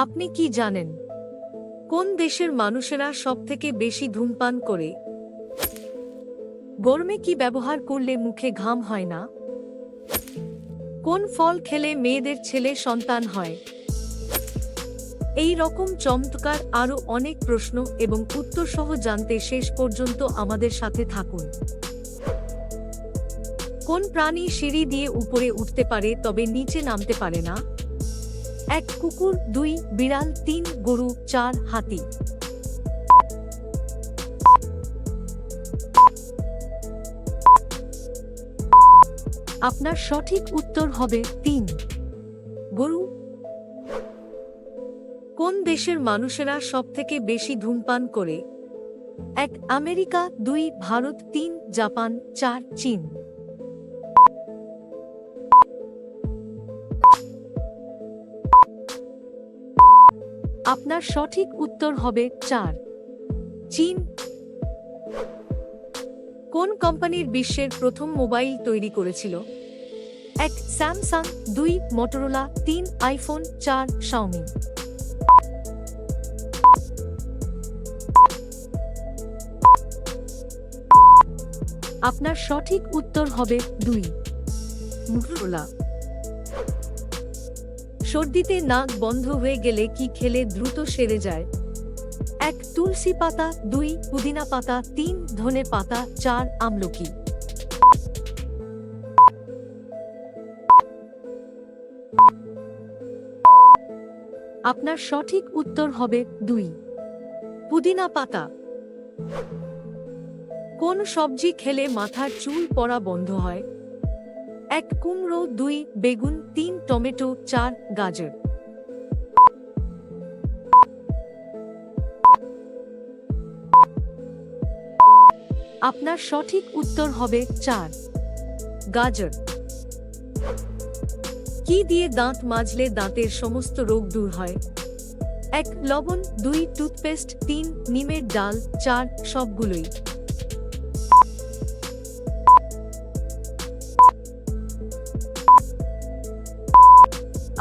আপনি কি জানেন কোন দেশের মানুষেরা সবথেকে বেশি ধূমপান করে? গরমে কি ব্যবহার করলে মুখে ঘাম হয় না? কোন ফল খেলে মেয়েদের ছেলে সন্তান হয়? এই রকম চমৎকার আরও অনেক প্রশ্ন এবং উত্তর সহ জানতে শেষ পর্যন্ত আমাদের সাথে থাকুন। কোন প্রাণী সিঁড়ি দিয়ে উপরে উঠতে পারে তবে নিচে নামতে পারে না? 1 কুকুর, 2 বিড়াল, 3 গরু, 4 হাতি। আপনার সঠিক উত্তর হবে 3 গরু। কোন দেশের মানুষেরা সবথেকে বেশি ধূমপান করে? 1 আমেরিকা, 2 ভারত, 3 জাপান, 4 চীন। আপনার সঠিক উত্তর হবে 4 চীন। কোন কোম্পানির বিশ্বের প্রথম মোবাইল তৈরি করেছিল? 1 স্যামসাং, 2 মোটরোলা, 3 আইফোন, 4 শাওমি। আপনার সঠিক উত্তর হবে 2 মোটরোলা। সর্দিতে নাক বন্ধ হয়ে গেলে কি খেলে দ্রুত সেরে যায়? 1 তুলসী পাতা, 2 পুদিনা পাতা, 3 ধনে পাতা, 4 আমলকি। আপনার সঠিক উত্তর হবে 2 পুদিনা পাতা। কোন সবজি খেলে মাথার চুল পড়া বন্ধ হয়? 1 কুমড়ো, 2 বেগুন, 3 টমেটো, 4 গাজর। আপনার সঠিক উত্তর হবে 4 গাজর। কি দিয়ে দাঁত মাজলে দাঁতের সমস্ত রোগ দূর হয়? 1 লবণ, 2 টুথপেস্ট, 3 নিমের ডাল, 4 সবগুলোই।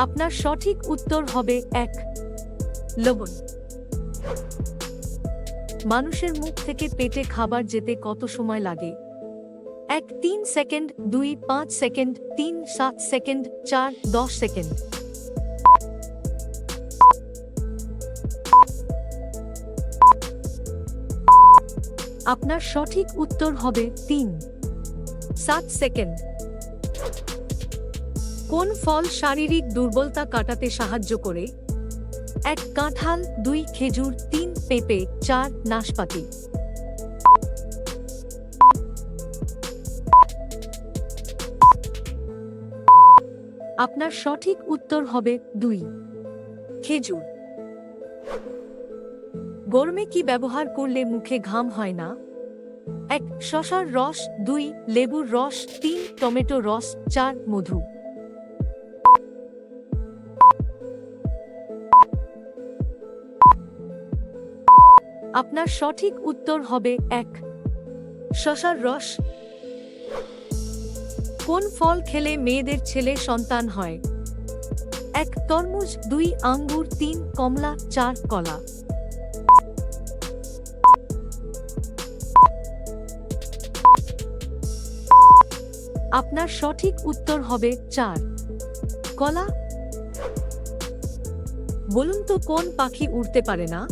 আপনার সঠিক উত্তর হবে 1 লবণ। মানুষের মুখ থেকে পেটে খাবার যেতে কত সময় লাগে? 1 3 সেকেন্ড, 2 5 সেকেন্ড, 3 7 সেকেন্ড, 4 10 সেকেন্ড। আপনার সঠিক উত্তর হবে 3 7 সেকেন্ড। কোন ফল শারীরিক দুর্বলতা কাটাতে সাহায্য করে? 1 কাঁঠাল, 2 খেজুর, 3 পেঁপে, 4 নাশপাতি। আপনার সঠিক উত্তর হবে 2 খেজুর। গরমে কি ব্যবহার করলে মুখে ঘাম হয় না? 1 শসার রস, 2 লেবুর রস, 3 টমেটো রস, 4 মধু। আপনার সঠিক উত্তর হবে 1 শসার রস। কোন ফল খেলে মেয়েদের ছেলে সন্তান হয়? 1 তরমুজ, 2 আঙ্গুর, 3 কমলা, 4 কলা। আপনার সঠিক উত্তর হবে 4 কলা। বলুন তো কোন পাখি উড়তে পারে না?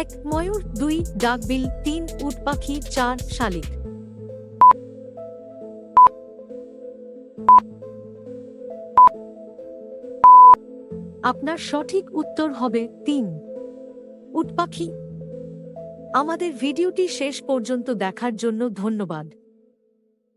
1 ময়ূর, 2 ডাকবিল, 3 উট পাখি, 4 শালিক। আপনার সঠিক উত্তর হবে 3 উট পাখি। আমাদের ভিডিওটি শেষ পর্যন্ত দেখার জন্য ধন্যবাদ।